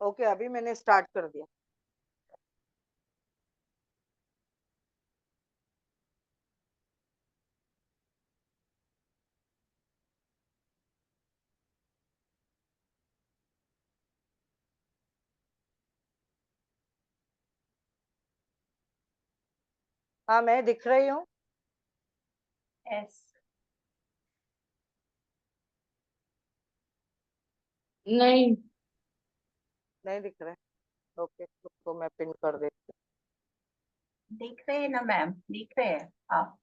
Okay, अभी मैंने start कर दिया। हाँ, मैं दिख रही हूँ। यस। नहीं, नहीं दिख रहा है। ओके, तो मैं पिन कर देती दिख रहे हैं ना मैम, दिख रहे हैं आप। हूँ।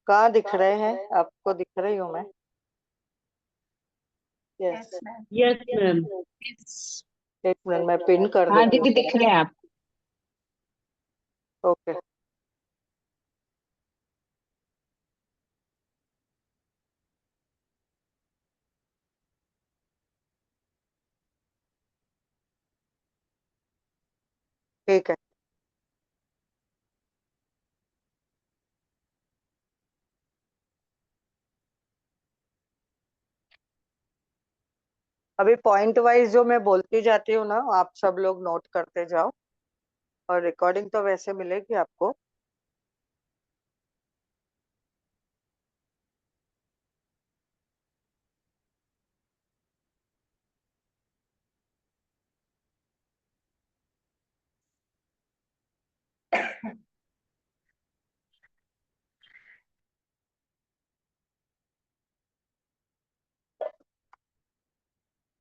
कहाँ दिख रहे हैं? आपको दिख रही हूँ मैं। Yes. Yes ma'am. Yes ma'am. एक मिनट, मैं पिन कर हाँ देती दीदी, हूँ। दिख रहे हैं आप। ओके। ठीक है। अभी पॉइंट वाइज जो मैं बोलती जाती हूँ ना, आप सब लोग नोट करते जाओ, और रिकॉर्डिंग तो वैसे मिलेगी आपको।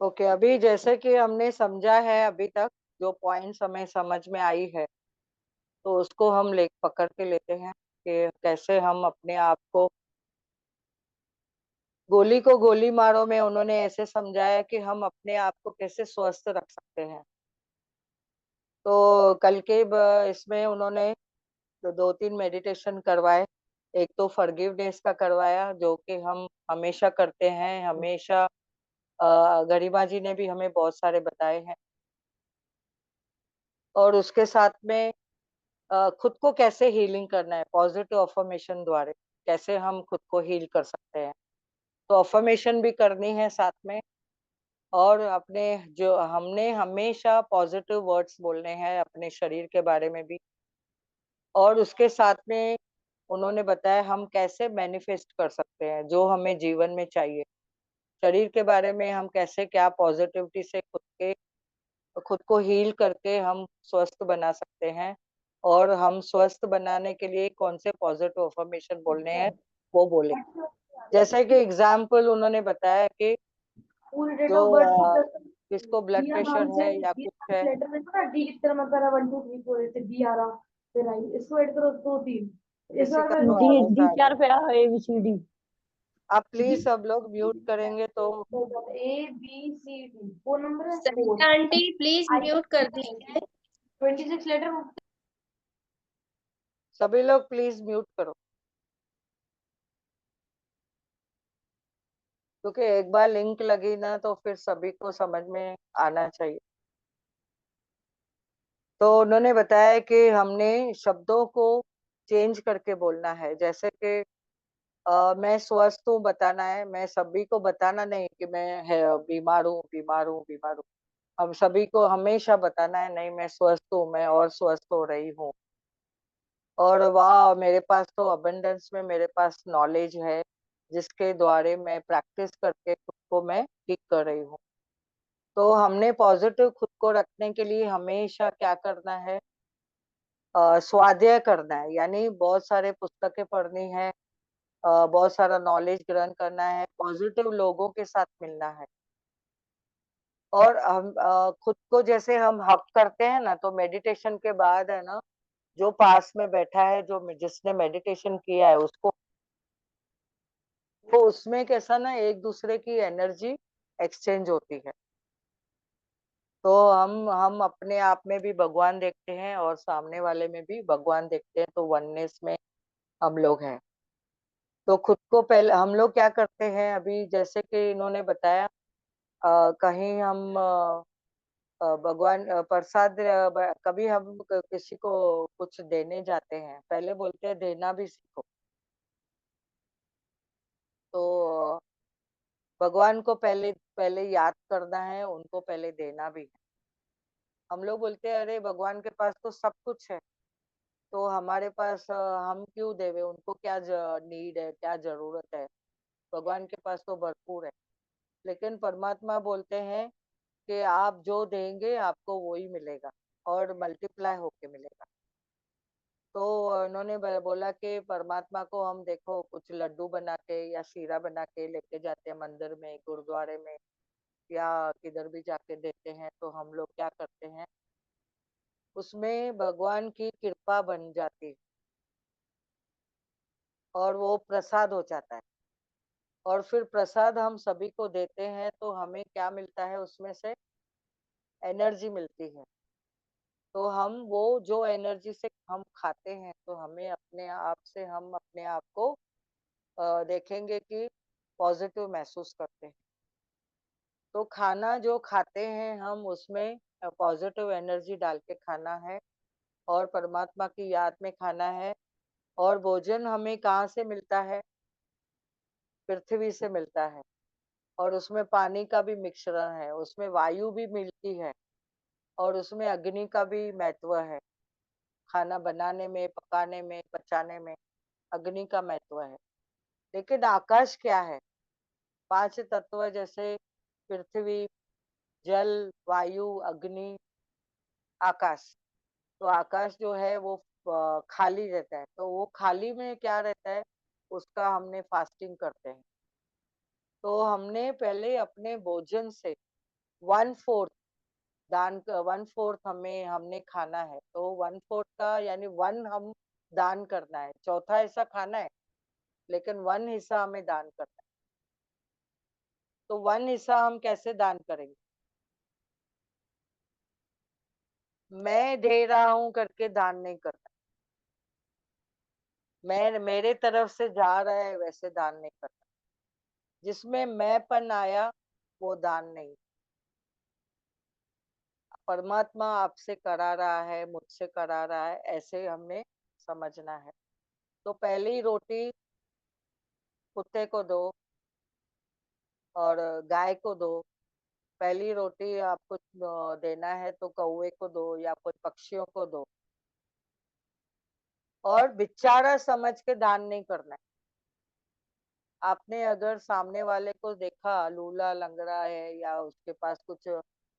ओके, अभी जैसे कि हमने समझा है अभी तक, जो पॉइंट्स हमें समझ में आई है, तो उसको हम ले पकड़ के लेते हैं कि कैसे हम अपने आप को, गोली को गोली मारो में उन्होंने ऐसे समझाया कि हम अपने आप को कैसे स्वस्थ रख सकते हैं। तो कल के इसमें उन्होंने तो 2-3 मेडिटेशन करवाए। एक तो फॉरगिवनेस का करवाया, जो कि हम हमेशा करते हैं, हमेशा। गरिमा जी ने भी हमें बहुत सारे बताए हैं। और उसके साथ में खुद को कैसे हीलिंग करना है, पॉजिटिव अफर्मेशन द्वारा कैसे हम खुद को हील कर सकते हैं। तो अफर्मेशन भी करनी है साथ में। और अपने जो हमने हमेशा पॉजिटिव वर्ड्स बोलने हैं अपने शरीर के बारे में भी। और उसके साथ में उन्होंने बताया हम कैसे मैनिफेस्ट कर सकते हैं जो हमें जीवन में चाहिए। शरीर के बारे में हम कैसे, क्या पॉजिटिविटी से खुद को हील करके हम स्वस्थ बना सकते हैं। और हम स्वस्थ बनाने के लिए कौन से पॉजिटिव अफर्मेशन बोलने हैं, वो बोले। जैसे कि एग्जाम्पल उन्होंने बताया कि पूरी डेट जो ऑफ बर्थ किसको ब्लड दिया प्रेशर नाम से है या कुछ है, लेटर में ना डी किस तरह मत करा 1 2 3 4 ऐसे डी आ रहा, फिर आई इसको ऐड करो 2 3 इस किसी बार का में तो डी आवाज डी आ गया। 4 पे ABCD। आप प्लीज सब लोग म्यूट करेंगे तो। A B C D phone number है 4 Sarita aunty please I mute कर दीजिए। 26 लेटर सभी लोग प्लीज म्यूट करो, क्योंकि एक बार लिंक लगी ना तो फिर सभी को समझ में आना चाहिए। तो उन्होंने बताया कि हमने शब्दों को चेंज करके बोलना है। जैसे कि मैं स्वस्थ हूँ बताना है, मैं सभी को बताना नहीं कि मैं बीमार हूँ बीमार हूँ बीमार हूँ। हम सभी को हमेशा बताना है नहीं, मैं स्वस्थ हूँ, मैं और स्वस्थ हो रही हूँ। और वाह, मेरे पास तो अबंडेंस में मेरे पास नॉलेज है, जिसके द्वारा मैं प्रैक्टिस करके खुद को मैं ठीक कर रही हूँ। तो हमने पॉजिटिव खुद को रखने के लिए हमेशा क्या करना है, स्वाध्याय करना है, यानी बहुत सारे पुस्तकें पढ़नी है, बहुत सारा नॉलेज ग्रहण करना है, पॉजिटिव लोगों के साथ मिलना है। और हम खुद को जैसे हम हक करते हैं ना, तो मेडिटेशन के बाद है ना, जो पास में बैठा है, जो जिसने मेडिटेशन किया है उसको, तो उसमें कैसा ना एक दूसरे की एनर्जी एक्सचेंज होती है। तो हम अपने आप में भी भगवान देखते हैं और सामने वाले में भी भगवान देखते हैं, तो वननेस में हम लोग हैं। तो खुद को पहले हम लोग क्या करते हैं अभी, जैसे कि इन्होंने बताया, कहीं हम भगवान प्रसाद, कभी हम किसी को कुछ देने जाते हैं, पहले बोलते हैं देना भी सीखो। तो भगवान को पहले पहले याद करना है, उनको पहले देना भी है। हम लोग बोलते हैं अरे भगवान के पास तो सब कुछ है, तो हमारे पास हम क्यों देवे, उनको क्या नीड है, क्या जरूरत है, भगवान के पास तो भरपूर है। लेकिन परमात्मा बोलते हैं कि आप जो देंगे आपको वो ही मिलेगा और मल्टीप्लाई होके मिलेगा। तो उन्होंने बोला कि परमात्मा को हम देखो कुछ लड्डू बना के या शीरा बना के लेके जाते हैं मंदिर में, गुरुद्वारे में, या किधर भी जाके देते हैं, तो हम लोग क्या करते हैं, उसमें भगवान की कृपा बन जाती है और वो प्रसाद हो जाता है। और फिर प्रसाद हम सभी को देते हैं, तो हमें क्या मिलता है, उसमें से एनर्जी मिलती है। तो हम वो जो एनर्जी से हम खाते हैं, तो हमें अपने आप से हम अपने आप को देखेंगे कि पॉजिटिव महसूस करते हैं। तो खाना जो खाते हैं हम, उसमें पॉजिटिव एनर्जी डाल के खाना है और परमात्मा की याद में खाना है। और भोजन हमें कहाँ से मिलता है, पृथ्वी से मिलता है। और उसमें पानी का भी मिश्रण है, उसमें वायु भी मिलती है और उसमें अग्नि का भी महत्व है। खाना बनाने में, पकाने में, पचाने में अग्नि का महत्व है। लेकिन आकाश क्या है, पांच तत्व जैसे पृथ्वी, जल, वायु, अग्नि, आकाश। तो आकाश जो है वो खाली रहता है, तो वो खाली में क्या रहता है, उसका हमने फास्टिंग करते हैं। तो हमने पहले अपने भोजन से 1/4 दान, 1/4 हमें हमने खाना है, तो 1/4 का यानी 1 हम दान करना है, चौथा हिस्सा खाना है, लेकिन 1 हिस्सा हमें दान करना है। तो 1 हिस्सा हम कैसे दान करेंगे, मैं दे रहा हूं करके दान नहीं करना, मैं मेरे तरफ से जा रहा है वैसे दान नहीं करना। जिसमें मैंपन आया वो दान नहीं। परमात्मा आपसे करा रहा है, मुझसे करा रहा है, ऐसे हमने समझना है। तो पहली रोटी कुत्ते को दो और गाय को दो। पहली रोटी आपको देना है तो कौवे को दो या कोई पक्षियों को दो। और बेचारा समझ के दान नहीं करना है। आपने अगर सामने वाले को देखा लूला लंगड़ा है या उसके पास कुछ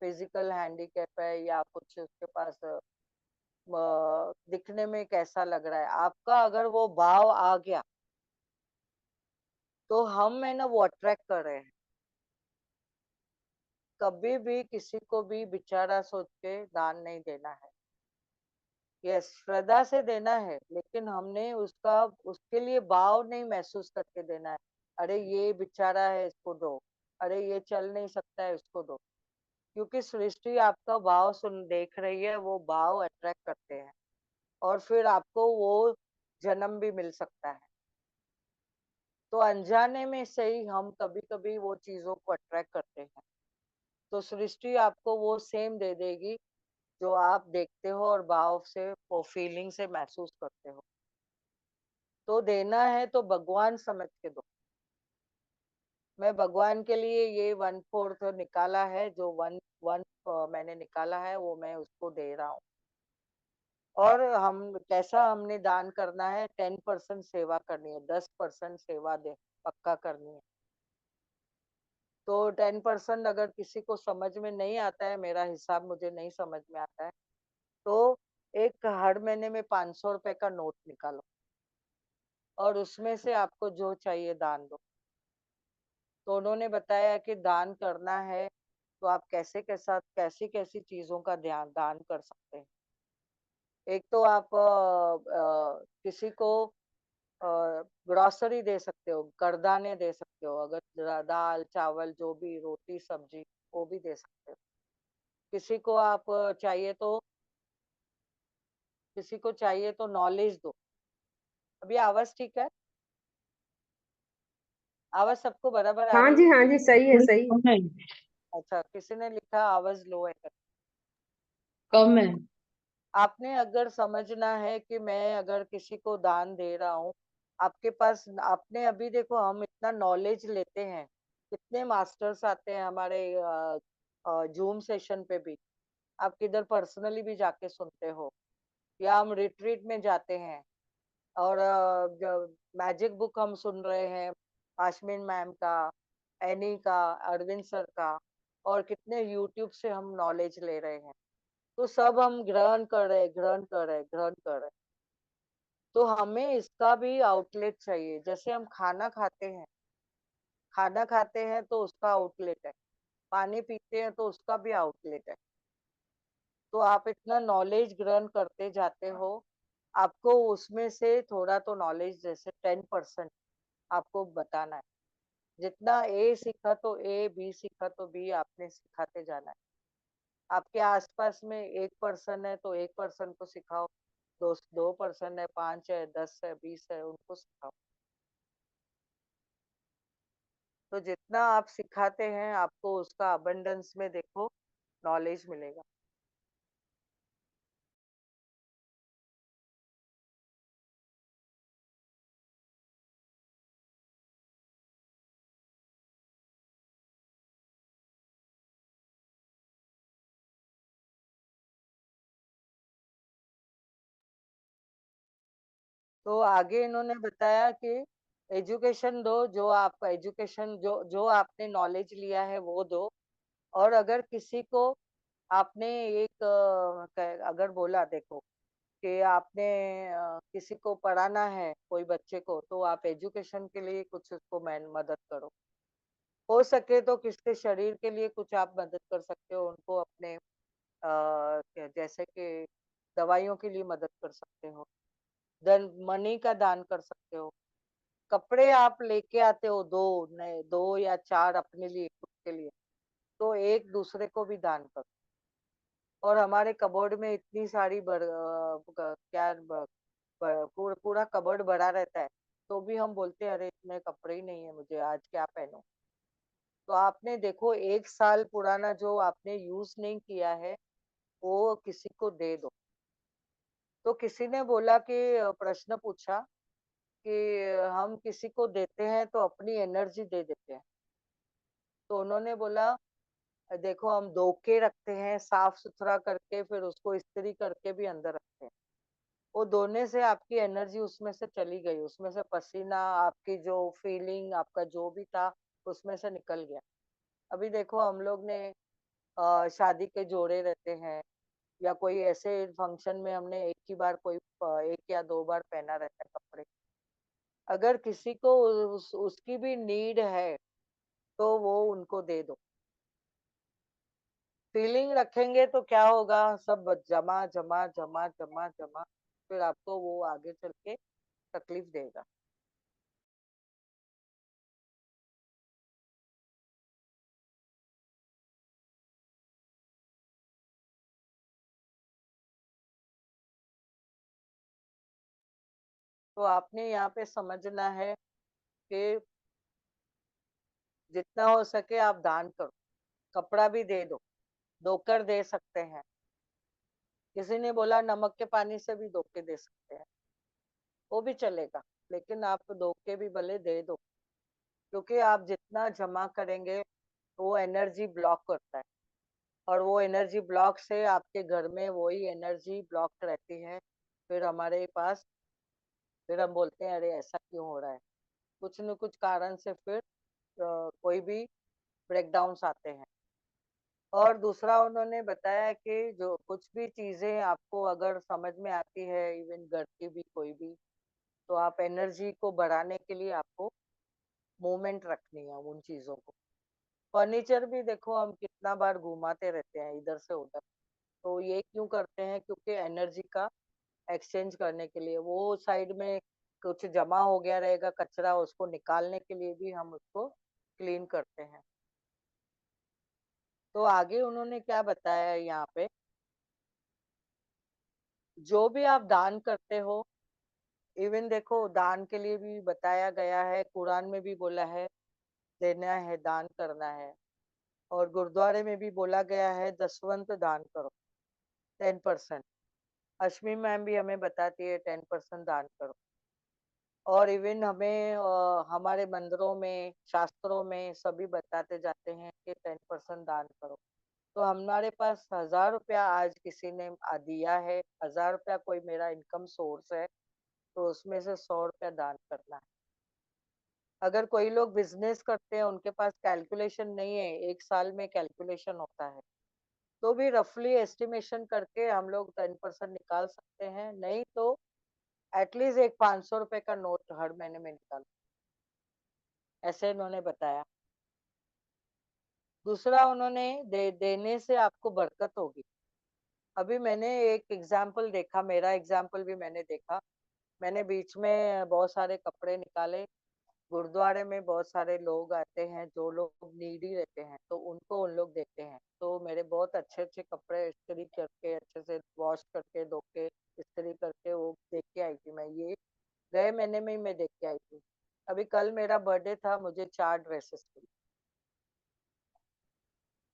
फिजिकल हैंडीकैप है या कुछ उसके पास दिखने में कैसा लग रहा है, आपका अगर वो भाव आ गया तो हम है ना वो अट्रैक्ट कर रहे हैं। कभी भी किसी को भी बेचारा सोच के दान नहीं देना है। यस, श्रद्धा से देना है, लेकिन हमने उसका उसके लिए भाव नहीं महसूस करके देना है। अरे ये बेचारा है इसको दो, अरे ये चल नहीं सकता है इसको दो। क्योंकि सृष्टि आपका भाव सुन देख रही है, वो भाव अट्रैक्ट करते हैं और फिर आपको वो जन्म भी मिल सकता है। तो अनजाने में से ही हम कभी कभी वो चीजों को अट्रैक्ट करते हैं। तो सृष्टि आपको वो सेम दे देगी जो आप देखते हो और भाव से, वो फीलिंग से महसूस करते हो। तो देना है तो भगवान समझ के दो। मैं भगवान के लिए ये 1/4 निकाला है, जो वन वन मैंने निकाला है वो मैं उसको दे रहा हूँ। और हम कैसा हमने दान करना है, 10% सेवा करनी है, 10% सेवा दे पक्का करनी है। तो 10% अगर किसी को समझ में नहीं आता है, मेरा हिसाब मुझे नहीं समझ में आता है, तो एक हर महीने में 500 रुपए का नोट निकालो और उसमें से आपको जो चाहिए दान दो। तो उन्होंने बताया कि दान करना है तो आप कैसे के साथ कैसी कैसी चीजों का ध्यान दान कर सकते हैं। एक तो आप किसी को ग्रोसरी दे सकते हो, करदाने दे सकते हो, अगर दाल चावल जो भी रोटी सब्जी वो भी दे सकते हो। किसी को आप चाहिए तो नॉलेज दो। अभी आवाज ठीक है? आवाज सबको बराबर आ हाँ रही जी, है? हाँ जी, सही है, थोड़ी सही। कम है। अच्छा, किसी ने लिखा आवाज लो है। कम है। आपने अगर समझना है कि मैं अगर किसी को दान दे रहा हूँ, आपके पास आपने अभी देखो हम इतना नॉलेज लेते हैं, कितने मास्टर्स आते हैं हमारे जूम सेशन पे भी। आप किधर पर्सनली भी जाके सुनते हो, या हम रिट्रीट में जाते हैं और मैजिक बुक हम सुन रहे हैं, आशमीन मैम का, एनी का, अरविंद सर का, और कितने यूट्यूब से हम नॉलेज ले रहे हैं। तो सब हम ग्रहण कर रहे, ग्रहण कर रहे, ग्रहण कर रहे। तो हमें इसका भी आउटलेट चाहिए। जैसे हम खाना खाते हैं तो उसका आउटलेट है, पानी पीते हैं तो उसका भी आउटलेट है। तो आप इतना नॉलेज ग्रहण करते जाते हो, आपको उसमें से थोड़ा तो नॉलेज, जैसे 10% आपको बताना है। जितना ए सीखा तो ए, बी सीखा तो बी, आपने सिखाते जाना है। आपके आसपास में 1% है तो 1% को सिखाओ, 2% है, 5 है, 10 है, 20 है, उनको सिखाओ। तो जितना आप सिखाते हैं आपको उसका अबंडेंस में देखो नॉलेज मिलेगा। तो आगे इन्होंने बताया कि एजुकेशन दो, जो आप एजुकेशन जो जो आपने नॉलेज लिया है वो दो। और अगर किसी को आपने एक अगर बोला, देखो कि आपने किसी को पढ़ाना है कोई बच्चे को, तो आप एजुकेशन के लिए कुछ उसको मदद करो। हो सके तो किसके शरीर के लिए कुछ आप मदद कर सकते हो, उनको अपने जैसे कि दवाइयों के लिए मदद कर सकते हो, धन मनी का दान कर सकते हो। कपड़े आप लेके आते हो, दो नए, 2 या 4 अपने लिए, खुद के लिए, तो एक दूसरे को भी दान करो। और हमारे कबोर्ड में इतनी सारी पूरा कबर्ड भरा रहता है, तो भी हम बोलते हैं अरे इतने कपड़े ही नहीं है मुझे, आज क्या पहनूं। तो आपने देखो 1 साल पुराना जो आपने यूज नहीं किया है, वो किसी को दे दो। तो किसी ने बोला कि प्रश्न पूछा कि हम किसी को देते हैं तो अपनी एनर्जी दे देते हैं। तो उन्होंने बोला देखो हम धो के रखते हैं, साफ सुथरा करके, फिर उसको इस्त्री करके भी अंदर रखते हैं। वो धोने से आपकी एनर्जी उसमें से चली गई, उसमें से पसीना, आपकी जो फीलिंग, आपका जो भी था उसमें से निकल गया। अभी देखो हम लोग ने शादी के जोड़े रहते हैं, या कोई ऐसे फंक्शन में हमने एक ही बार कोई 1 या 2 बार पहना रहता है कपड़े। अगर किसी को उसकी भी नीड है तो वो उनको दे दो। फीलिंग रखेंगे तो क्या होगा, सब जमा जमा जमा जमा जमा, फिर आपको वो आगे चल के तकलीफ देगा। तो आपने यहाँ पे समझना है कि जितना हो सके आप दान करो। कपड़ा भी दे दो, धोकर दे सकते हैं। किसी ने बोला नमक के पानी से भी धो के दे सकते हैं, वो भी चलेगा। लेकिन आप धो के भी भले दे दो, क्योंकि आप जितना जमा करेंगे वो एनर्जी ब्लॉक करता है, और वो एनर्जी ब्लॉक से आपके घर में वही एनर्जी ब्लॉक रहती है। फिर हमारे पास, फिर हम बोलते हैं अरे ऐसा क्यों हो रहा है, कुछ न कुछ कारण से फिर कोई भी ब्रेकडाउन्स आते हैं। और दूसरा उन्होंने बताया कि जो कुछ भी चीजें आपको अगर समझ में आती है, इवन घर की भी कोई भी, तो आप एनर्जी को बढ़ाने के लिए आपको मूवमेंट रखनी है उन चीजों को। फर्नीचर भी देखो हम कितना बार घुमाते रहते हैं इधर से उधर, तो ये क्यों करते हैं, क्योंकि एनर्जी का एक्सचेंज करने के लिए। वो साइड में कुछ जमा हो गया रहेगा कचरा, उसको निकालने के लिए भी हम उसको क्लीन करते हैं। तो आगे उन्होंने क्या बताया है यहाँ पे, जो भी आप दान करते हो, इवन देखो दान के लिए भी बताया गया है, कुरान में भी बोला है देना है, दान करना है, और गुरुद्वारे में भी बोला गया है दसवंत दान करो, 10%। अश्मी मैम भी हमें बताती है 10% दान करो। और इवन हमें हमारे मंदिरों में, शास्त्रों में सभी बताते जाते हैं कि 10% दान करो। तो हमारे पास 1000 रुपया आज किसी ने दिया है, 1000 रुपया कोई मेरा इनकम सोर्स है, तो उसमें से 100 रुपया दान करना है। अगर कोई लोग बिजनेस करते हैं, उनके पास कैलकुलेशन नहीं है, एक साल में कैलकुलेशन होता है, तो भी रफली एस्टिमेशन करके हम लोग 10% निकाल सकते हैं, नहीं तो एटलीस्ट एक 500 रुपए का नोट हर महीने में निकालो, ऐसे इन्होंने बताया। दूसरा उन्होंने देने से आपको बरकत होगी। अभी मैंने एक एग्जाम्पल देखा, मेरा एग्जाम्पल भी मैंने देखा। मैंने बीच में बहुत सारे कपड़े निकाले, गुरुद्वारे में बहुत सारे लोग आते हैं जो लोग नीडी रहते हैं, तो उनको उन लोग देते हैं। तो मेरे बहुत अच्छे अच्छे कपड़े इस्त्री करके, अच्छे से वॉश करके, धो के, इस्त्री करके वो देख के आई थी। मैं ये गए महीने में ही मैं देख के आई थी। अभी कल मेरा बर्थडे था, मुझे 4 ड्रेसेस थी।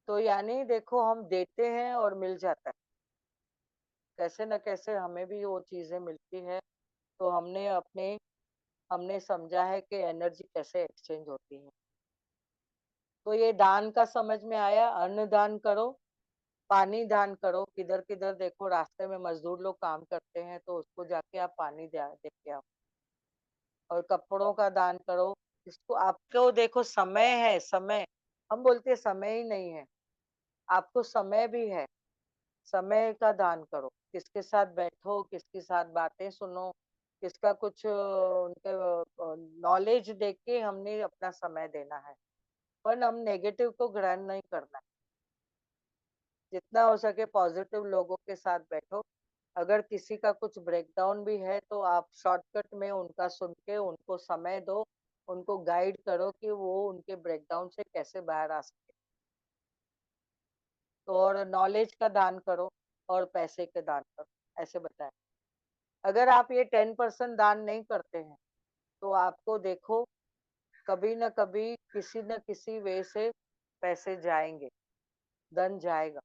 तो यानी देखो, हम देते हैं और मिल जाता है, कैसे न कैसे हमें भी वो चीजें मिलती है। तो हमने समझा है कि एनर्जी कैसे एक्सचेंज होती है। तो ये दान का समझ में आया, अन्न दान करो, पानी दान करो, किधर किधर देखो रास्ते में मजदूर लोग काम करते हैं, तो उसको जाके आप पानी दे के आओ। और कपड़ों का दान करो, इसको आपको देखो समय है, समय, हम बोलते हैं समय ही नहीं है, आपको समय भी है, समय का दान करो। किसके साथ बैठो, किसके साथ बातें सुनो, किसका कुछ उनके नॉलेज देख के हमने अपना समय देना है, पर हम नेगेटिव को ग्रहण नहीं करना है। जितना हो सके पॉजिटिव लोगों के साथ बैठो। अगर किसी का कुछ ब्रेकडाउन भी है, तो आप शॉर्टकट में उनका सुन के उनको समय दो, उनको गाइड करो कि वो उनके ब्रेकडाउन से कैसे बाहर आ सके। तो और नॉलेज का दान करो और पैसे के दान करो, ऐसे बताएं। अगर आप ये 10% दान नहीं करते हैं, तो आपको देखो कभी न कभी किसी न किसी वे से पैसे जाएंगे, धन जाएगा।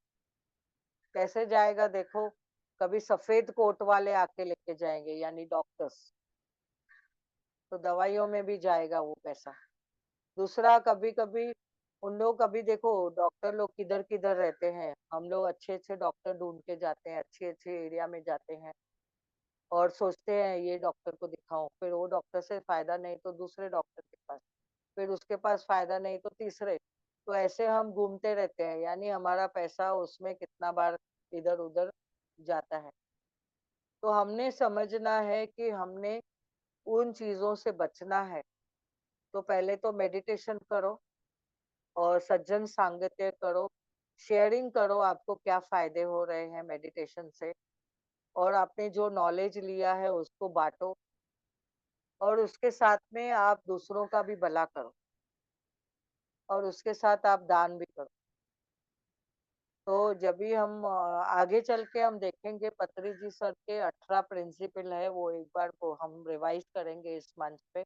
कैसे जाएगा देखो, कभी सफेद कोट वाले आके लेके जाएंगे, यानी डॉक्टर्स, तो दवाइयों में भी जाएगा वो पैसा। दूसरा, कभी कभी उन लोग, कभी देखो डॉक्टर लोग किधर किधर रहते हैं, हम लोग अच्छे अच्छे डॉक्टर ढूंढ के जाते हैं, अच्छे अच्छे एरिया में जाते हैं और सोचते हैं ये डॉक्टर को दिखाओ, फिर वो डॉक्टर से फायदा नहीं तो दूसरे डॉक्टर के पास, फिर उसके पास फायदा नहीं तो तीसरे। तो ऐसे हम घूमते रहते हैं, यानी हमारा पैसा उसमें कितना बार इधर उधर जाता है। तो हमने समझना है कि हमने उन चीजों से बचना है। तो पहले तो मेडिटेशन करो और सज्जन सांगत्य करो, शेयरिंग करो, आपको क्या फायदे हो रहे हैं मेडिटेशन से, और आपने जो नॉलेज लिया है उसको बांटो, और उसके साथ में आप दूसरों का भी भला करो, और उसके साथ आप दान भी करो। तो जब भी हम आगे चल के हम देखेंगे, पत्री जी सर के 18 प्रिंसिपल है, वो एक बार को हम रिवाइज करेंगे इस मंच पे,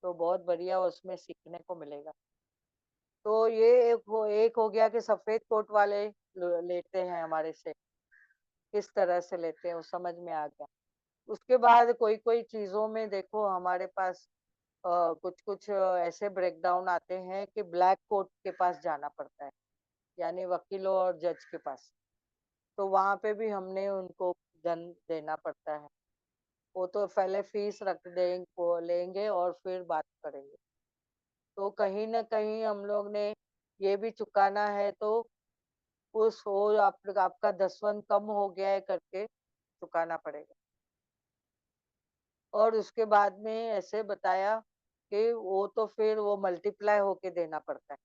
तो बहुत बढ़िया उसमें सीखने को मिलेगा। तो ये एक हो गया कि सफेद कोट वाले लेते हैं हमारे से, किस तरह से लेते हैं वो समझ में आ गया। उसके बाद कोई कोई चीजों में देखो हमारे पास कुछ कुछ ऐसे ब्रेकडाउन आते हैं कि ब्लैक कोट के पास जाना पड़ता है, यानी वकीलों और जज के पास। तो वहां पे भी हमने उनको धन देना पड़ता है। वो तो पहले फीस रख देंगे, वो लेंगे और फिर बात करेंगे। तो कहीं ना कहीं हम लोग ने ये भी चुकाना है, तो उस वो आपका दसवन कम हो गया है करके चुकाना पड़ेगा। और उसके बाद में ऐसे बताया कि वो तो फिर वो मल्टीप्लाई होके देना पड़ता है।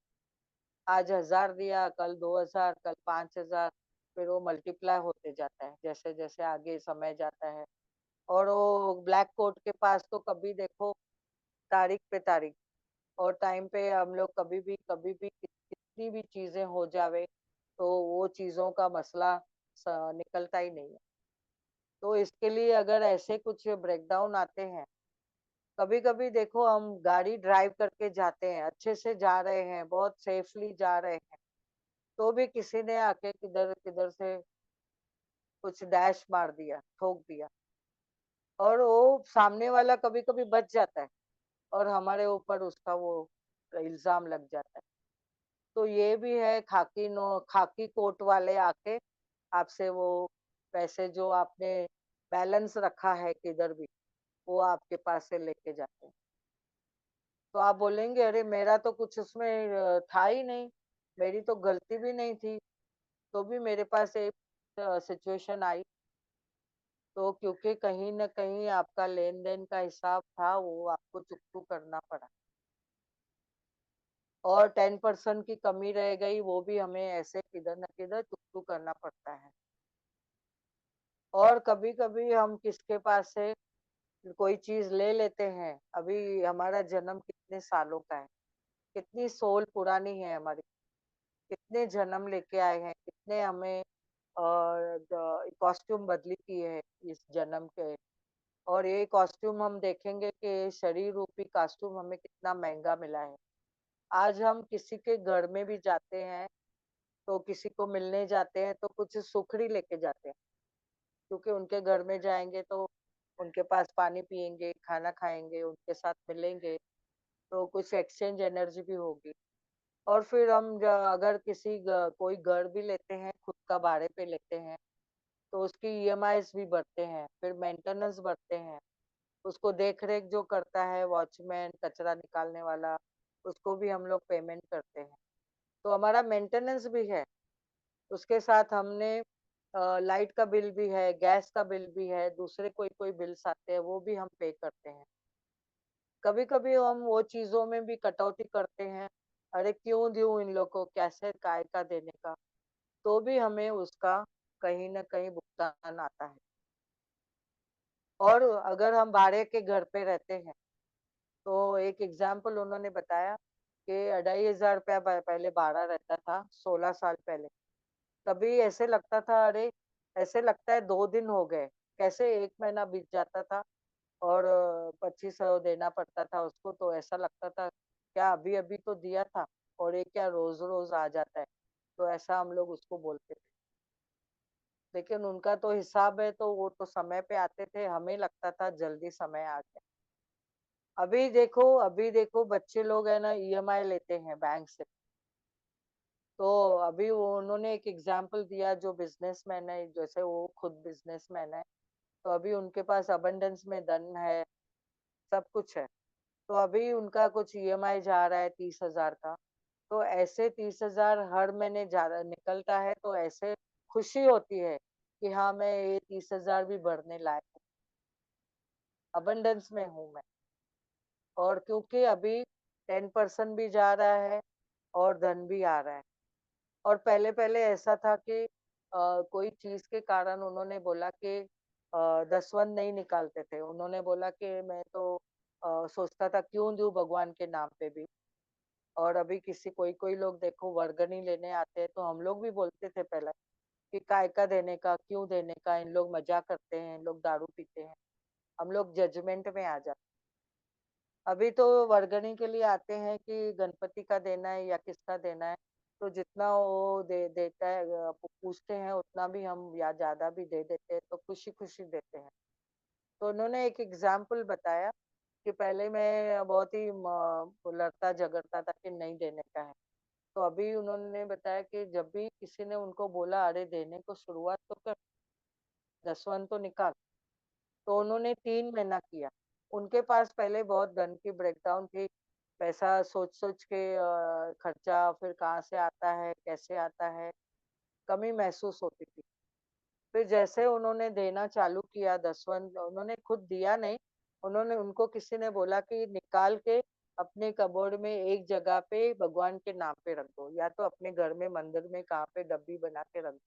आज 1000 दिया, कल 2000, कल 5000, फिर वो मल्टीप्लाई होते जाता है जैसे जैसे आगे समय जाता है। और वो ब्लैक कोट के पास तो कभी देखो तारीख पे तारीख और टाइम पे हम लोग कभी भी कितनी भी चीजें हो जावे, तो वो चीज़ों का मसला निकलता ही नहीं है। तो इसके लिए अगर ऐसे कुछ ब्रेकडाउन आते हैं, कभी-कभी देखो हम गाड़ी ड्राइव करके जाते हैं, अच्छे से जा रहे हैं, बहुत सेफली जा रहे हैं, तो भी किसी ने आके किधर-किधर से कुछ डैश मार दिया, ठोक दिया और वो सामने वाला कभी-कभी बच जाता है और हमारे ऊपर उसका वो इल्ज़ाम लग जाता है। तो ये भी है खाकी कोट वाले आके आपसे वो पैसे जो आपने बैलेंस रखा है किधर भी, वो आपके पास से लेके जाते हैं। तो आप बोलेंगे अरे मेरा तो कुछ उसमें था ही नहीं, मेरी तो गलती भी नहीं थी, तो भी मेरे पास एक सिचुएशन आई, तो क्योंकि कहीं न कहीं आपका लेन-देन का हिसाब था, वो आपको चुकता करना पड़ा। और 10% की कमी रह गई, वो भी हमें ऐसे किधर न किधर चुकता करना पड़ता है। और कभी-कभी हम किसके पास से कोई चीज़ ले लेते हैं, अभी हमारा जन्म कितने सालों का है, कितनी सोल पुरानी है हमारी, कितने जन्म लेके आए हैं, कितने हमें कॉस्ट्यूम बदली की है इस जन्म के। और ये कॉस्ट्यूम हम देखेंगे कि शरीर रूपी कॉस्ट्यूम हमें कितना महंगा मिला है। आज हम किसी के घर में भी जाते हैं, तो किसी को मिलने जाते हैं तो कुछ सुखड़ी लेके जाते हैं, क्योंकि उनके घर में जाएँगे तो उनके पास पानी पिएँगे, खाना खाएँगे, उनके साथ मिलेंगे, तो कुछ एक्सचेंज एनर्जी भी होगी। और फिर हम अगर कोई घर भी लेते हैं, खुद का भाड़े पे लेते हैं, तो उसकी ईएमआईज़ भी भरते हैं, फिर मेंटेनेंस भरते हैं। उसको देख-रेख जो करता है वॉचमैन, कचरा निकालने वाला, उसको भी हम लोग पेमेंट करते हैं। तो हमारा मेंटेनेंस भी है। उसके साथ हमने लाइट का बिल भी है, गैस का बिल भी है, दूसरे कोई-कोई बिल्स आते हैं, वो भी हम पे करते हैं। कभी-कभी हम वो चीज़ों में भी कटौती करते हैं, अरे क्यों दूँ इन लोग को, कैसे काय का देने का, तो भी हमें उसका कहीं न कहीं भुगतान आता है। और अगर हम भाड़े के घर पे रहते हैं, तो एक एग्ज़ाम्पल उन्होंने बताया कि ₹2500 पहले भाड़ा रहता था, 16 साल पहले। तभी ऐसे लगता था अरे! ऐसे लगता है 2 दिन हो गए, कैसे 1 महीना बीत जाता था और 2500 देना पड़ता था उसको, तो ऐसा लगता था क्या अभी-अभी तो दिया था और ये क्या रोज़-रोज़ आ जाता है। तो ऐसा हम लोग उसको बोलते थे। लेकिन उनका तो हिसाब है तो वो तो समय पे आते थे, हमें लगता था जल्दी समय आ गया। अभी देखो बच्चे लोग है ना ईएमआई लेते हैं बैंक से। तो अभी वो उन्होंने एक एग्ज़ाम्पल दिया जो बिज़नेसमैन है, जैसे वो खुद बिज़नेसमैन है, तो अभी उनके पास अबंडेंस में धन है, सब कुछ है। तो अभी उनका कुछ ईएमआई जा रहा है 30,000 का, तो ऐसे 30,000 हर महीने ज़्यादा निकलता है, तो ऐसे खुशी होती है कि हाँ, मैं ये 30,000 भी भरने लायक हूँ, अबंडेंस में हूँ मैं। और क्योंकि अभी 10% भी जा रहा है और धन भी आ रहा है। और पहले-पहले ऐसा था कि कोई चीज़ के कारण उन्होंने बोला कि दसवंध नहीं निकालते थे। उन्होंने बोला कि मैं तो सोचता था क्यों दूँ भगवान के नाम पे भी। और अभी कोई-कोई लोग देखो वर्गनी लेने आते हैं, तो हम लोग भी बोलते थे पहले कि काय का देने का, क्यों देने का, इन लोग मज़ा करते हैं, इन लोग दारू पीते हैं। हम लोग जजमेंट में आ जाते। अभी तो वर्गनी के लिए आते हैं कि गणपति का देना है या किसका देना है, तो जितना वो देता है पूछते हैं उतना भी हम या ज़्यादा भी दे देते हैं, तो खुशी-खुशी देते हैं। तो उन्होंने एक एग्ज़ाम्पल बताया कि पहले मैं बहुत ही लड़ता-झगड़ता था कि नहीं देने का है। तो अभी उन्होंने बताया कि जब भी किसी ने उनको बोला अरे देने को शुरुआत तो कर, दसवां तो निकाल। तो उन्होंने 3 महीना किया। उनके पास पहले बहुत धन की ब्रेकडाउन थी, पैसा सोच-सोच के खर्चा फिर कहाँ से आता है, कैसे आता है, कमी महसूस होती थी। फिर जैसे उन्होंने देना चालू किया दसवंध उन्होंने खुद दिया नहीं, उनको किसी ने बोला कि निकाल के अपने कबर्ड में एक जगह पे भगवान के नाम पे रख दो, या तो अपने घर में मंदिर में कहाँ पे डब्बी बना के रख दो।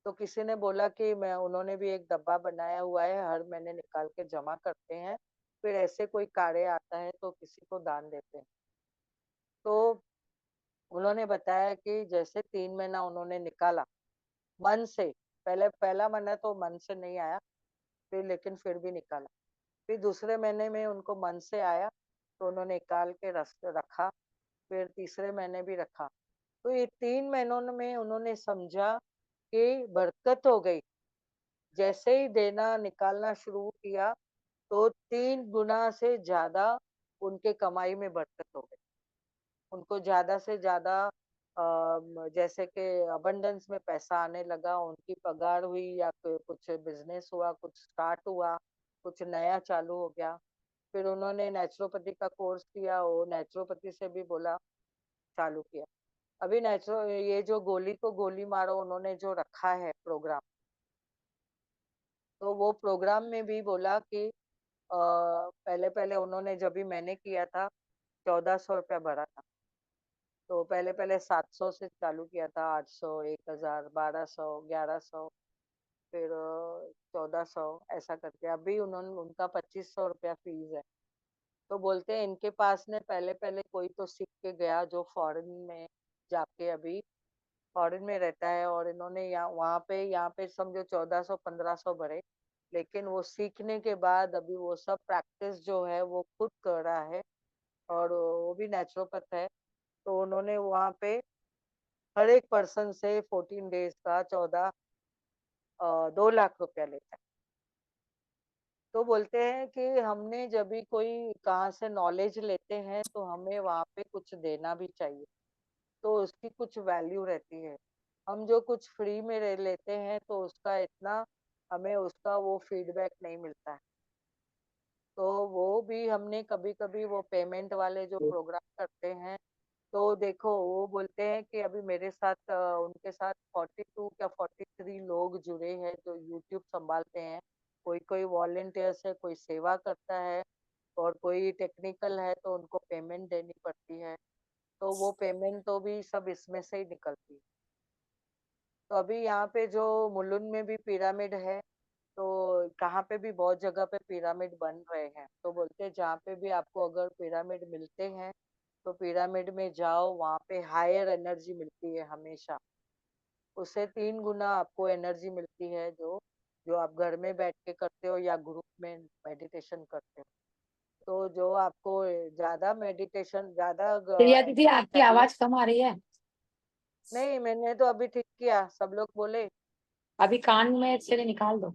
तो किसी ने बोला कि मैं उन्होंने भी एक डब्बा बनाया हुआ है, हर महीने निकाल के जमा करते हैं, फिर ऐसे कोई कार्य आता है तो किसी को दान देते हैं। तो उन्होंने बताया कि जैसे 3 महीना उन्होंने निकाला मन से, पहले पहला महीना तो मन से नहीं आया, फिर लेकिन फिर भी निकाला। फिर दूसरे महीने में उनको मन से आया, तो उन्होंने निकाल के रखा, फिर तीसरे महीने भी रखा। तो ये 3 महीनों में उन्होंने समझा कि बरकत हो गई। जैसे ही देना निकालना शुरू किया, तो 3 गुना से ज़्यादा उनके कमाई में बरकत हो गई। उनको ज़्यादा से ज़्यादा जैसे कि अबंडेंस में पैसा आने लगा, उनकी पगार हुई या कुछ बिज़नेस हुआ, कुछ स्टार्ट हुआ, कुछ नया चालू हो गया। फिर उन्होंने नेचुरोपैथी का कोर्स किया, वो नेचुरोपैथी से भी बोला चालू किया। अभी ये जो गोली को गोली मारो उन्होंने जो रखा है प्रोग्राम, तो वो प्रोग्राम में भी बोला कि पहले-पहले उन्होंने जब भी मैंने किया था, ₹1400 भरा था। तो पहले-पहले 700 से चालू किया था, 800, 1000, 1200, 1100, फिर 1400 ऐसा करके। अभी उनका ₹2500 फीस है। तो बोलते हैं इनके पास ने पहले-पहले कोई तो सीख के गया जो फॉरेन में जाके अभी फॉरेन में रहता है, और इन्होंने यहाँ पे समझो 1400 1500 भरे, लेकिन वो सीखने के बाद अभी वो सब प्रैक्टिस जो है वो खुद कर रहा है, और वो भी नेचुरोपैथ है। तो उन्होंने वहाँ पे हर एक पर्सन से 14 डेज का 2 लाख रुपया लेता है। तो बोलते हैं कि हमने जब भी कोई कहाँ से नॉलेज लेते हैं तो हमें वहाँ पे कुछ देना भी चाहिए, तो उसकी कुछ वैल्यू रहती है। हम जो कुछ फ्री में लेते हैं तो उसका इतना हमें उसका वो फीडबैक नहीं मिलता है। तो वो भी हमने कभी-कभी वो पेमेंट वाले जो प्रोग्राम करते हैं, तो देखो वो बोलते हैं कि अभी मेरे साथ उनके साथ 42 या 43 लोग जुड़े हैं जो यूट्यूब संभालते हैं। कोई-कोई वॉलंटियर्स है, कोई सेवा करता है, और कोई टेक्निकल है तो उनको पेमेंट देनी पड़ती है। तो वो पेमेंट तो भी सब इसमें से ही निकलती है। तो अभी यहाँ पे जो मुलुंड में भी पिरामिड है, तो कहाँ पे भी बहुत जगह पे पिरामिड बन रहे हैं। तो बोलते हैं जहाँ पे भी आपको अगर पिरामिड मिलते हैं, तो पिरामिड में जाओ, वहाँ पे हायर एनर्जी मिलती है हमेशा। उससे 3 गुना आपको एनर्जी मिलती है जो जो आप घर में बैठ के करते हो या ग्रुप में मेडिटेशन करते हो। तो जो आपको ज़्यादा मेडिटेशन ज़्यादा प्रिया दीदी, एनर्जी आपकी चाहिए। आवाज कम आ रही है। नहीं, मैंने तो अभी ठीक किया, सब लोग बोले। अभी कान में से निकाल दो।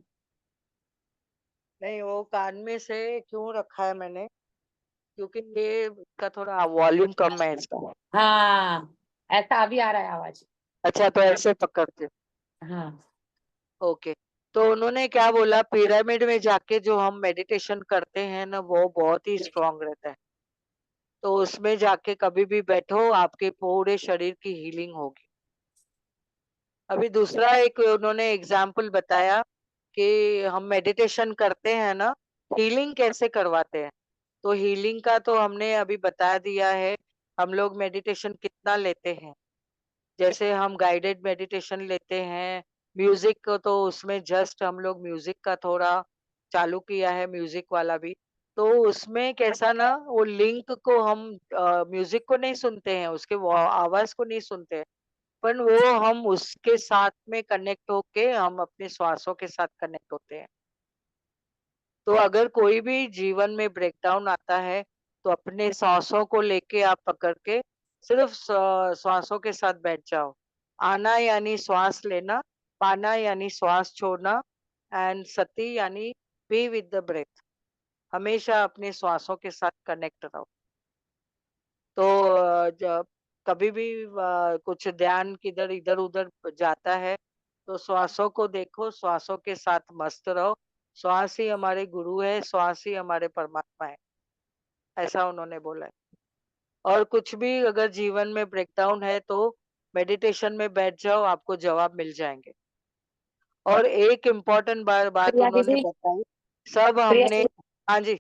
नहीं, वो कान में से क्यों रखा है मैंने, क्योंकि ये इसका थोड़ा वॉल्यूम कम है इसका। हाँ, ऐसा अभी आ रहा है आवाज। अच्छा, तो ऐसे पकड़ते। हाँ, ओके। तो उन्होंने क्या बोला, पिरामिड में जाके जो हम मेडिटेशन करते हैं ना, वो बहुत ही स्ट्रांग रहता है। तो उसमें जाके कभी भी बैठो, आपके पूरे शरीर की हीलिंग होगी। अभी दूसरा एक उन्होंने एग्जाम्पल बताया कि हम मेडिटेशन करते हैं ना, हीलिंग कैसे करवाते हैं। तो हीलिंग का तो हमने अभी बता दिया है, हम लोग मेडिटेशन कितना लेते हैं। जैसे हम गाइडेड मेडिटेशन लेते हैं, म्यूजिक को तो उसमें जस्ट हम लोग म्यूजिक का थोड़ा चालू किया है, म्यूजिक वाला भी। तो उसमें कैसा ना, वो लिंक को हम म्यूजिक को नहीं सुनते हैं, उसके वो आवाज को नहीं सुनते हैं, पर वो हम उसके साथ में कनेक्ट होके हम अपने श्वासों के साथ कनेक्ट होते हैं। तो अगर कोई भी जीवन में ब्रेकडाउन आता है, तो अपने सांसों को लेके आप पकड़ के सिर्फ श्वासों के साथ बैठ जाओ। आना यानी श्वास लेना, पाना यानी श्वास छोड़ना, एंड सती यानी बी विद द ब्रेथ। हमेशा अपने श्वासों के साथ कनेक्ट रहो। तो जब कभी भी कुछ ध्यान किधर इधर-उधर जाता है, तो श्वासों को देखो, श्वासों के साथ मस्त रहो। श्वास ही हमारे गुरु है, श्वास ही हमारे परमात्मा है, ऐसा उन्होंने बोला है। और कुछ भी अगर जीवन में ब्रेकडाउन है, तो मेडिटेशन में बैठ जाओ, आपको जवाब मिल जाएँगे। और एक इम्पोर्टेंट बात प्रिया उन्होंने दीदी, बताई, सब प्रिया हमने। दीदी, हाँ जी।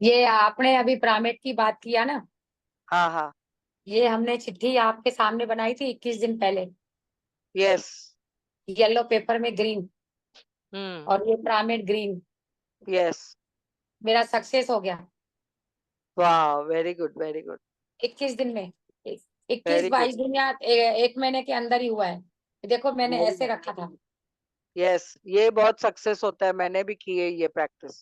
ये आपने अभी पिरामिड की बात किया ना, हाँ, हाँ। ये हमने चिट्ठी आपके सामने बनाई थी 21 दिन पहले, यस। येलो पेपर में ग्रीन, हुँ। और ये पिरामिड ग्रीन। यस। मेरा सक्सेस हो गया वाह! Very good, very good. 21 दिन में। 21 Very 22 good. दिन या 1 महीने के अंदर ही हुआ है। देखो मैंने Very ऐसे nice. रखा था। यस, ये बहुत सक्सेस होता है, मैंने भी की है ये प्रैक्टिस।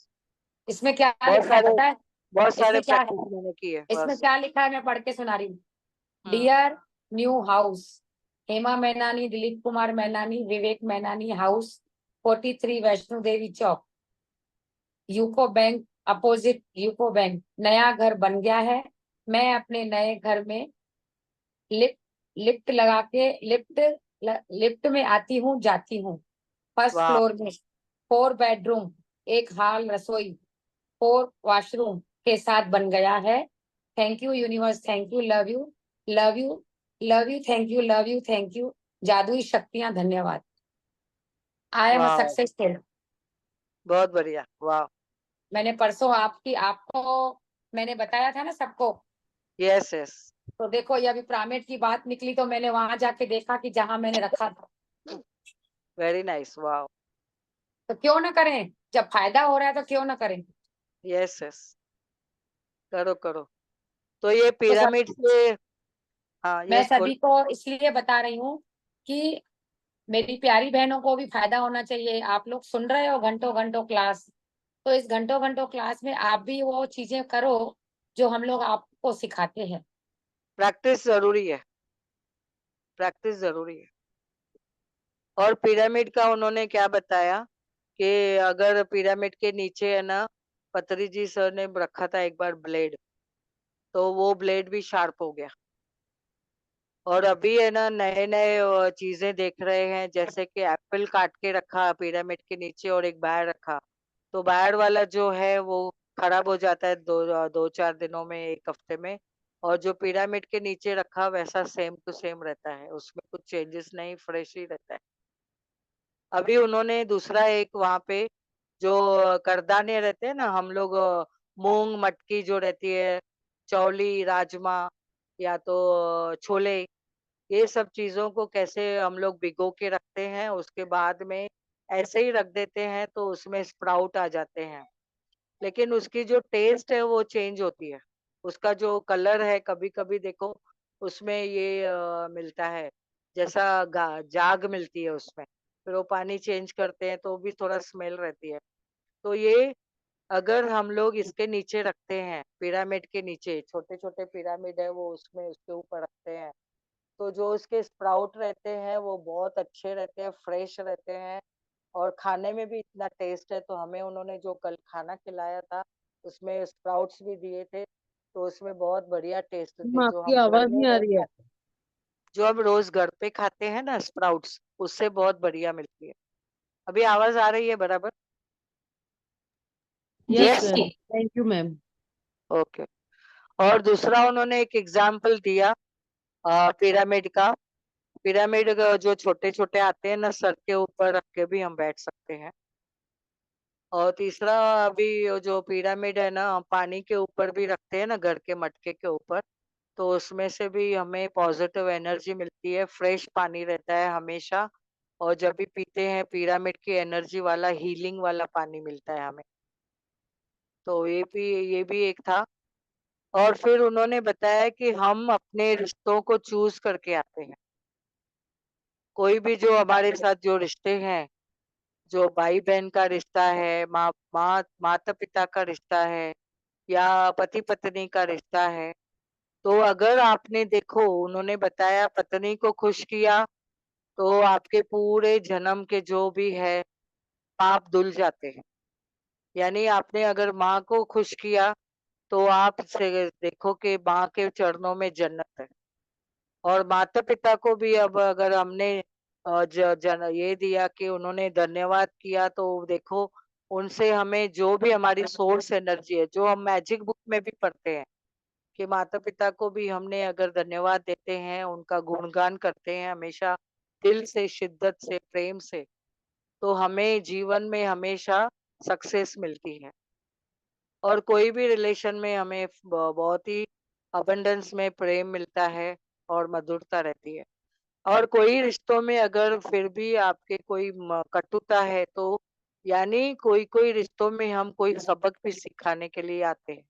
इसमें क्या बहुत लिखा है सारे पता है? बहुत सारे इसमें क्या है? प्रैक्टिस मैंने की है इसमें बस। क्या लिखा है मैं पढ़ के सुना रही हूँ। हम्म। Dear new house, Hema Mainani, Dilip Kumar Mainani, Vivek Mainani house, 43 Vaishno Devi Chowk, UCO bank opposite UCO bank. नया घर बन गया है। मैं अपने नए घर में लिफ्ट लिफ्ट लगा के लिफ्ट में आती हूँ जाती हूँ। फर्स्ट वाह, फ्लोर में 4 बेडरूम, 1 हॉल, रसोई, 4 वॉशरूम के साथ बन गया है। Thank you universe, thank you, love you, love you, love you, thank you, love you, thank you, जादुई शक्तियां धन्यवाद। आई एम अ वाह, सक्सेसफुल। बहुत बढ़िया, वाह। मैंने परसों आपको मैंने बताया था ना सबको। Yes, yes. तो देखो ये अभी प्रामेट की बात निकली तो मैंने वहां जाके देखा कि जहां मैंने रखा था। वेरी नाइस, वाह। तो क्यों ना करें, जब फायदा हो रहा है तो क्यों ना करें। यस, यस, करो करो। तो ये तो सब पिरामिड से, हाँ, मैं यस, सभी बोल। को इसलिए बता रही हूँ कि मेरी प्यारी बहनों को भी फायदा होना चाहिए। आप लोग सुन रहे हो घंटों घंटों क्लास, तो इस घंटों घंटों क्लास में आप भी वो चीजें करो जो हम लोग आपको सिखाते हैं। प्रैक्टिस जरूरी है, प्रैक्टिस जरूरी है। और पिरामिड का उन्होंने क्या बताया कि अगर पिरामिड के नीचे है ना, पतरी जी सर ने रखा था एक बार ब्लेड, तो वो ब्लेड भी शार्प हो गया। और अभी है ना, नए नए चीजें देख रहे हैं, जैसे कि एप्पल काट के रखा पिरामिड के नीचे और एक बाहर रखा, तो बाहर वाला जो है वो खराब हो जाता है 2-4 दिनों में, 1 हफ्ते में। और जो पिरामिड के नीचे रखा वैसा सेम टू सेम रहता है, उसमें कुछ चेंजेस नहीं, फ्रेश ही रहता है। अभी उन्होंने दूसरा एक वहां पे जो करदाने रहते हैं ना, हम लोग मूंग मटकी जो रहती है, चौली राजमा, या तो छोले, ये सब चीजों को कैसे हम लोग भिगो के रखते हैं, उसके बाद में ऐसे ही रख देते हैं तो उसमें स्प्राउट आ जाते हैं। लेकिन उसकी जो टेस्ट है वो चेंज होती है, उसका जो कलर है, कभी कभी देखो उसमें ये मिलता है, जैसा जाग मिलती है उसमें, फिर वो पानी चेंज करते हैं तो भी थोड़ा स्मेल रहती है। तो ये अगर हम लोग इसके नीचे रखते हैं, पिरामिड के नीचे छोटे छोटे पिरामिड है वो, उसमें उसके ऊपर रखते हैं, तो जो उसके स्प्राउट रहते हैं वो बहुत अच्छे रहते हैं, फ्रेश रहते हैं। और खाने में भी इतना टेस्ट है, तो हमें उन्होंने जो कल खाना खिलाया था उसमें स्प्राउट्स भी दिए थे, तो उसमें बहुत बढ़िया टेस्ट थे, जो आपकी हम घर आवाज में नहीं आ नहीं रही है। खाते, जो हम रोज घर पे खाते हैं ना स्प्राउट्स, उससे बहुत बढ़िया मिलती है। अभी आवाज आ रही है बराबर? यस यस मैम, जी। Thank you ma'am. ओके। और दूसरा उन्होंने एक एग्जाम्पल दिया पिरामिड का। पिरामिड जो छोटे छोटे आते हैं ना, सर के ऊपर रख के भी हम बैठ सकते हैं। और तीसरा, अभी वो जो पिरामिड है ना, हम पानी के ऊपर भी रखते हैं ना, घर के मटके के ऊपर, तो उसमें से भी हमें पॉजिटिव एनर्जी मिलती है, फ्रेश पानी रहता है हमेशा। और जब भी पीते हैं पिरामिड की एनर्जी वाला हीलिंग वाला पानी मिलता है हमें। तो ये भी एक था। और फिर उन्होंने बताया कि हम अपने रिश्तों को चूज करके आते हैं। कोई भी जो हमारे साथ जो रिश्ते हैं, जो भाई बहन का रिश्ता है, माता पिता का रिश्ता है, या पति पत्नी का रिश्ता है, तो अगर आपने देखो, उन्होंने बताया पत्नी को खुश किया तो आपके पूरे जन्म के जो भी है पाप धुल जाते हैं। यानी आपने अगर माँ को खुश किया तो आप से देखो कि माँ के चरणों में जन्नत है। और माता पिता को भी अब अगर हमने ये दिया कि उन्होंने धन्यवाद किया, तो देखो उनसे हमें जो भी हमारी सोर्स एनर्जी है, जो हम मैजिक बुक में भी पढ़ते हैं कि माता पिता को भी हमने अगर धन्यवाद देते हैं, उनका गुणगान करते हैं हमेशा दिल से, शिद्दत से, प्रेम से, तो हमें जीवन में हमेशा सक्सेस मिलती है। और कोई भी रिलेशन में हमें बहुत ही अबंडेंस में प्रेम मिलता है और मधुरता रहती है। और कोई रिश्तों में अगर फिर भी आपके कोई कटुता है, तो यानी कोई कोई रिश्तों में हम कोई सबक भी सिखाने के लिए आते हैं,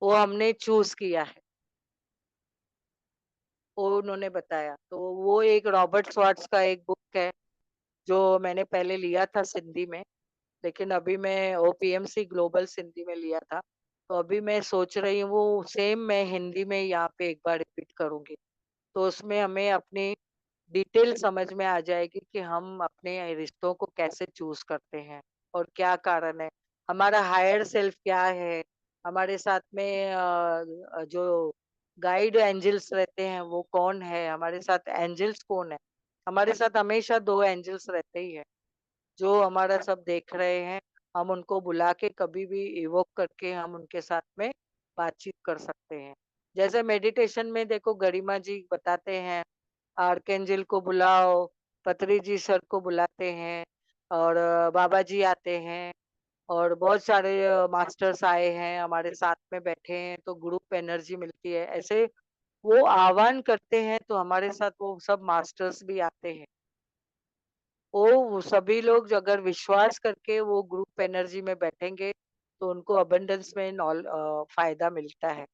वो हमने चूज किया है। वो उन्होंने बताया। तो वो एक रॉबर्ट स्वाट्स का एक बुक है, जो मैंने पहले लिया था सिंधी में, लेकिन अभी मैं ओपीएमसी ग्लोबल सिंधी में लिया था। तो अभी मैं सोच रही हूँ वो सेम मैं हिंदी में यहाँ पे एक बार रिपीट करूँगी। तो उसमें हमें अपनी डिटेल समझ में आ जाएगी कि हम अपने रिश्तों को कैसे चूज़ करते हैं और क्या कारण है। हमारा हायर सेल्फ क्या है, हमारे साथ में जो गाइड एंजल्स रहते हैं वो कौन है, हमारे साथ एंजल्स कौन है। हमारे साथ हमेशा 2 एंजल्स रहते ही हैं, जो हमारा सब देख रहे हैं। हम उनको बुला के कभी भी इवोक करके हम उनके साथ में बातचीत कर सकते हैं। जैसे मेडिटेशन में देखो गरिमा जी बताते हैं, आर्कएंजल को बुलाओ, पत्री जी सर को बुलाते हैं और बाबा जी आते हैं और बहुत सारे मास्टर्स आए हैं, हमारे साथ में बैठे हैं, तो ग्रुप एनर्जी मिलती है। ऐसे वो आह्वान करते हैं तो हमारे साथ वो सब मास्टर्स भी आते हैं। वो सभी लोग जो अगर विश्वास करके वो ग्रुप एनर्जी में बैठेंगे तो उनको अबंडेंस में फायदा मिलता है।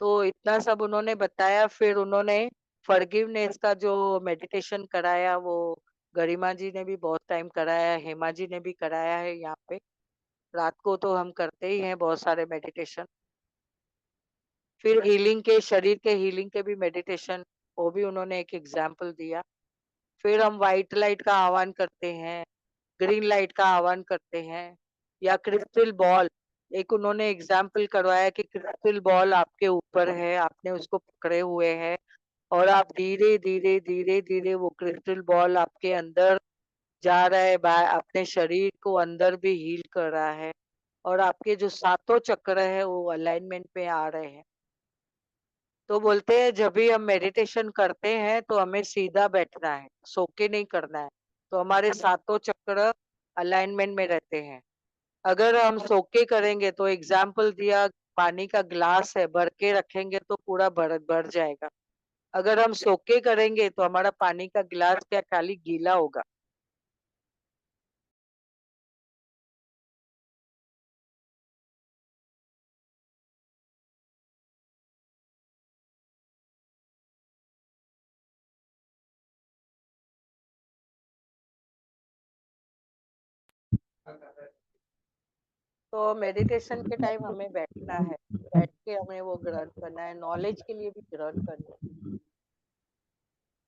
तो इतना सब उन्होंने बताया, फिर उन्होंने फॉरगिवनेस का जो मेडिटेशन कराया, वो गरिमा जी ने भी बहुत टाइम कराया है, हेमा जी ने भी कराया है यहाँ पे। रात को तो हम करते ही हैं बहुत सारे मेडिटेशन। फिर हीलिंग के, शरीर के हीलिंग के भी मेडिटेशन, वो भी उन्होंने एक एग्जाम्पल दिया। फिर हम व्हाइट लाइट का आह्वान करते हैं, ग्रीन लाइट का आह्वान करते हैं, या क्रिस्टल बॉल। एक उन्होंने एग्जाम्पल करवाया कि क्रिस्टल बॉल आपके ऊपर है, आपने उसको पकड़े हुए हैं और आप धीरे धीरे धीरे धीरे वो क्रिस्टल बॉल आपके अंदर जा रहा है, अपने शरीर को अंदर भी हील कर रहा है और आपके जो सातों चक्र है वो अलाइनमेंट में आ रहे हैं। तो बोलते हैं जब भी हम मेडिटेशन करते हैं तो हमें सीधा बैठना है, सो के नहीं करना है, तो हमारे सातों चक्र अलाइनमेंट में रहते हैं। अगर हम सो के करेंगे तो एग्जाम्पल दिया, पानी का ग्लास है, भर के रखेंगे तो पूरा भर जाएगा। अगर हम सो के करेंगे तो हमारा पानी का गिलास क्या खाली गीला होगा। तो मेडिटेशन के टाइम हमें बैठना है, बैठ के हमें वो ग्रहण करना है, नॉलेज के लिए भी ग्रहण करना है।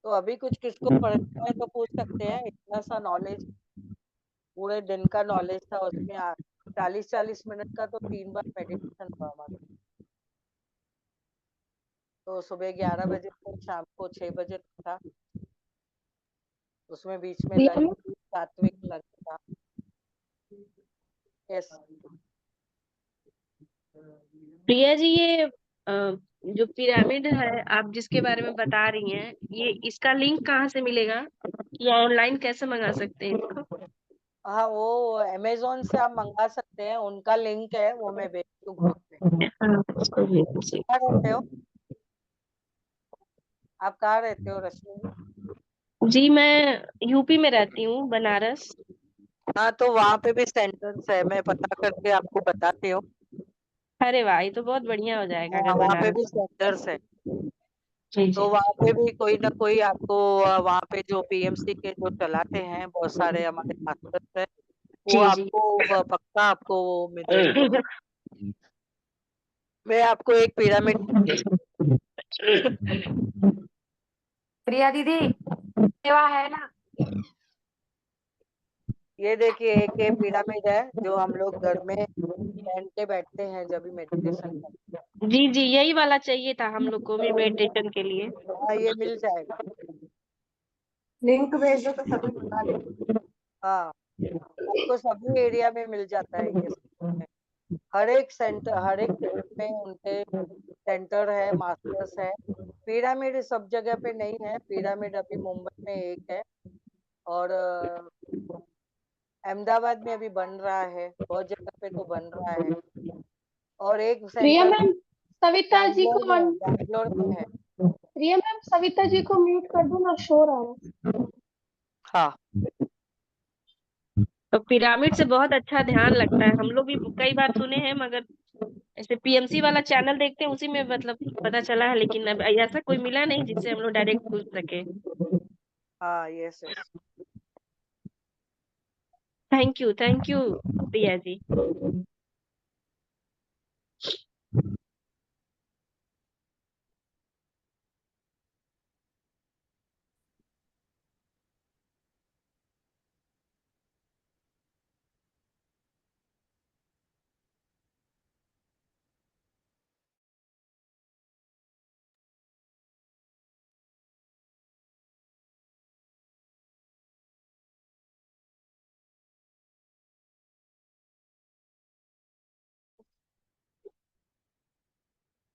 तो अभी कुछ किसको पढ़ना है तो पूछ सकते हैं, इतना सा नॉलेज, पूरे दिन का नॉलेज था उसमें 40-40 मिनट का तो 3 बार मेडिटेशन हुआ हमारा। तो सुबह 11 बजे से शाम को 6 बजे तक था, उसमें बीच में प्रिया लंच, मैम सात्विक लंच था। यस। प्रिया जी, ये जो पिरामिड है आप जिसके बारे में बता रही हैं, ये इसका लिंक कहाँ से मिलेगा या ऑनलाइन कैसे मंगा सकते हैं इसको? हाँ, वो अमेजोन से आप मंगा सकते हैं, उनका लिंक है, वो मैं भेज दूँ ग्रुप में। हाँ, उसको भेज दीजिए। कहाँ रहते हो आप, कहाँ रहते हो रश्मि जी? जी, मैं यूपी में रहती हूँ, बनारस। हाँ, तो वहाँ पे भी सेंटर्स है, मैं पता करके आपको बताती हूँ। अरे वाह, ये तो बहुत बढ़िया हो जाएगा हाँ, अगर वहाँ पे भी बनारस। सेंटर्स है, जी जी। तो वहाँ पे भी कोई ना कोई आपको वहाँ पे जो पीएमसी के जो चलाते हैं, बहुत सारे हमारे मास्टर्स है, वो जी जी। आपको पक्का आपको वो मिलेंगे। मैं आपको एक पिरामिड, प्रिया दीदी सेवा है ना? ये देखिए एक ये पिरामिड है जो हम लोग घर में पहन के बैठते हैं जब भी मेडिटेशन करते जी जी, यही वाला चाहिए था हम लोग को भी मेडिटेशन के लिए। हैं। हाँ, ये मिल जाएगा। लिंक भेज दो तो सभी बता देंगे। हाँ, आपको सभी एरिया में मिल जाता है ये सब। हर एक सेंटर, हर एक में उनके सेंटर है, मास्टर्स है। पिरामिड सब जगह पे नहीं है, पिरामिड अभी मुंबई में एक है और अहमदाबाद में अभी बन रहा है, बहुत जगह पे तो बन रहा है, और एक प्रिया सेंटर मैम सविता जी को बैंगलोर में है। प्रिया मैम सविता जी को म्यूट कर दो ना, शोर आ रहा है। हाँ, तो पिरामिड से बहुत अच्छा ध्यान लगता है, हम लोग भी कई बार सुने हैं, मगर ऐसे पीएमसी वाला चैनल देखते हैं, उसी में मतलब पता चला है, लेकिन अब ऐसा कोई मिला नहीं जिससे हम लोग डायरेक्ट पूछ सके। हाँ, yes yes. Thank you Priya ji.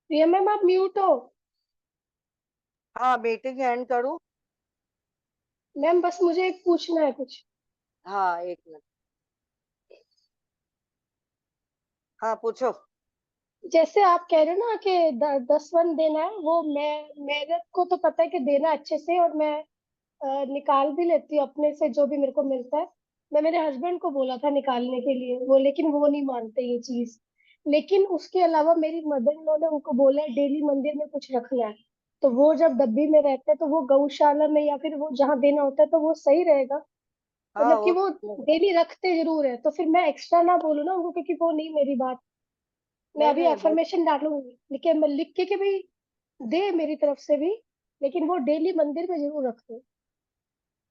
Priya ma'am आप म्यूट हो। हाँ, मीटिंग एंड करूँ? मैम बस मुझे एक पूछना है कुछ। हाँ, 1 मिनट। हाँ, पूछो। जैसे आप कह रहे हो ना कि 10 वन देना है, वो मेरे को तो पता है कि देना अच्छे से, और मैं निकाल भी लेती हूँ अपने से जो भी मेरे को मिलता है। मैं मेरे हस्बैंड को बोला था निकालने के लिए, वो लेकिन वो नहीं मानते ये चीज। लेकिन उसके अलावा मेरी मदर इन लॉ ने उनको बोला है डेली मंदिर में कुछ रखना है। तो वो जब डब्बी में रहते हैं तो वो गौशाला में या फिर वो जहाँ देना होता है तो वो सही रहेगा। हाँ, मतलब कि वो वो डेली रखते जरूर है, तो फिर मैं एक्स्ट्रा ना बोलूँ ना उनको, क्योंकि वो नहीं मेरी बात। मैं नहीं अभी नहीं वो एफर्मेशन डालूंगी, लेकिन मैं लिख के भी दे मेरी तरफ से भी, लेकिन वो डेली मंदिर में जरूर रखते।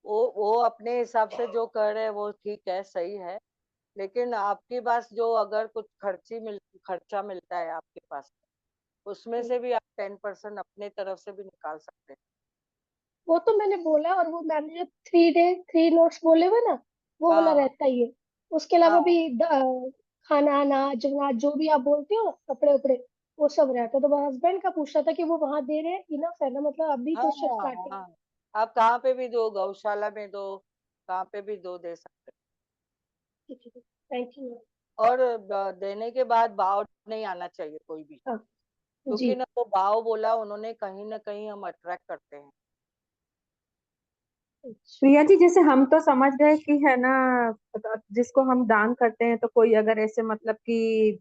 वो अपने हिसाब से जो कर रहे हैं वो ठीक है, सही है। लेकिन आपके पास जो अगर कुछ खर्चा मिलता है आपके पास, उसमें से भी आप 10% अपने तरफ से भी निकाल सकते हैं। वो तो मैंने बोला, और वो मैंने जो 3 नोट्स बोले हुए ना, वो वाला हाँ रहता ही है। उसके अलावा हाँ भी खाना अनाज अनाज जो भी आप बोलते हो, कपड़े उपड़े, वो सब रहता है। तो मैं हस्बैंड का पूछ रहा था कि वो वहां दे रहे हैं, इनफ है ना, मतलब अभी हाँ तो शिफ्ट हाँ स्टार्टिंग। हाँ। आप कहाँ पे भी दो, गौशाला में दो, कहाँ पे भी दो, दे सकते ठीक है, थैंक यू। हैं। और देने के बाद भाव नहीं आना चाहिए कोई भी, हाँ क्योंकि जी। ना वो भाव बोला उन्होंने, कहीं ना कहीं हम अट्रैक्ट करते हैं। अच्छा। प्रिया जी, जैसे हम तो समझ गए कि है ना, जिसको हम दान करते हैं तो कोई अगर ऐसे मतलब कि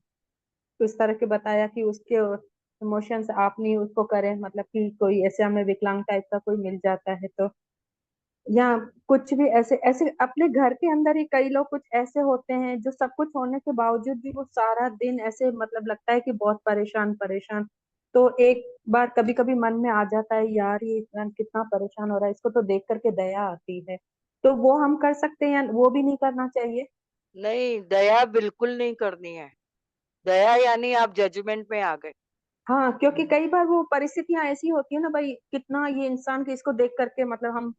इस तरह के बताया कि उसके इमोशंस आप नहीं उसको करें, मतलब कि कोई ऐसे हमें विकलांग टाइप का कोई मिल जाता है तो, या कुछ भी ऐसे ऐसे अपने घर के अंदर ही कई लोग कुछ ऐसे होते हैं जो सब कुछ होने के बावजूद भी वो सारा दिन ऐसे मतलब लगता है कि बहुत परेशान परेशान। तो एक बार कभी कभी मन में आ जाता है, यार ये इंसान कितना परेशान हो रहा है, इसको तो देख करके दया आती है। तो वो हम कर सकते हैं या वो भी नहीं करना चाहिए? नहीं, दया बिल्कुल नहीं करनी है। दया यानी आप जजमेंट में आ गए। हाँ, क्योंकि कई बार वो परिस्थितियां ऐसी होती है ना भाई, कितना ये इंसान की इसको देख करके मतलब हम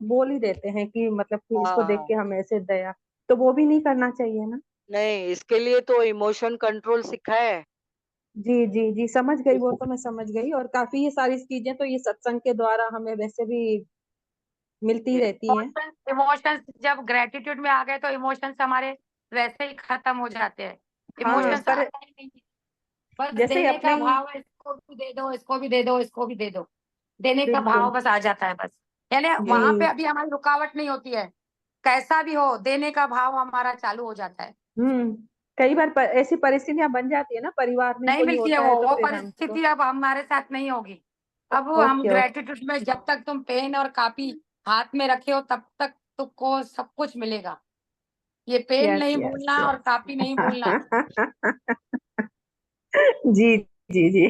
बोल ही देते हैं कि मतलब कि हाँ इसको देख हाँ। के हम ऐसे दया, तो वो भी नहीं करना चाहिए ना? नहीं, इसके लिए तो इमोशन कंट्रोल सिखा है। जी जी जी, समझ गई, वो तो मैं समझ गई, और काफी ये सारी चीजें तो ये सत्संग के द्वारा हमें वैसे भी मिलती ही रहती हैं। इमोशंस इमोशंस जब ग्रेटिट्यूड में आ गए तो इमोशंस हमारे वैसे ही खत्म हो जाते हैं। हाँ, इमोशंस पर आता ही नहीं है। बस जैसे ही देने अपने का ही, भाव है, इसको भी दे दो, इसको भी दे दो, इसको भी दे दो। देने का बिल्कुल। भाव बस आ जाता है बस। यानी वहां पे जी। अभी हमारी रुकावट नहीं होती है। कैसा भी हो, देने का भाव हमारा चालू हो जाता है। कई बार ऐसी परिस्थितियां बन जाती है ना, परिवार में नहीं कोई मिलती है होता है तो वो फिर हमको। परिस्थिति अब हमारे साथ नहीं होगी। अब वो हम ओके ओके। ग्रेटिट्यूड में जब तक तुम पेन और कॉपी हाथ में रखे हो तब तक तुमको सब कुछ मिलेगा। ये पेन यस नहीं यस भूलना और कॉपी नहीं भूलना। यस। जी जी जी,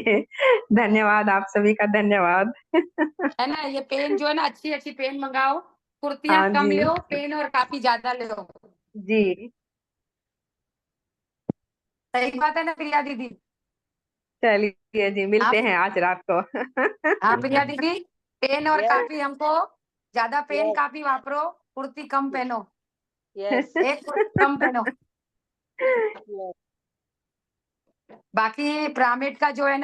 धन्यवाद, आप सभी का धन्यवाद। है ना, ये पेन जो है ना, अच्छी अच्छी पेन मंगाओ। कुर्तियां हाँ कम जी। ले, पेन और कॉपी ज्यादा ले। जी। सही बात है ना प्रिया दीदी? चलिए जी, मिलते आप हैं आज रात को। हाँ प्रिया दीदी, पेन और यस कॉपी हमको ज्यादा पेन यस कॉपी वापरो, कुर्ती कम पहनो। यस एक कुर्ती कम पहनो। यस। बाकी पिरामिड का जो है ना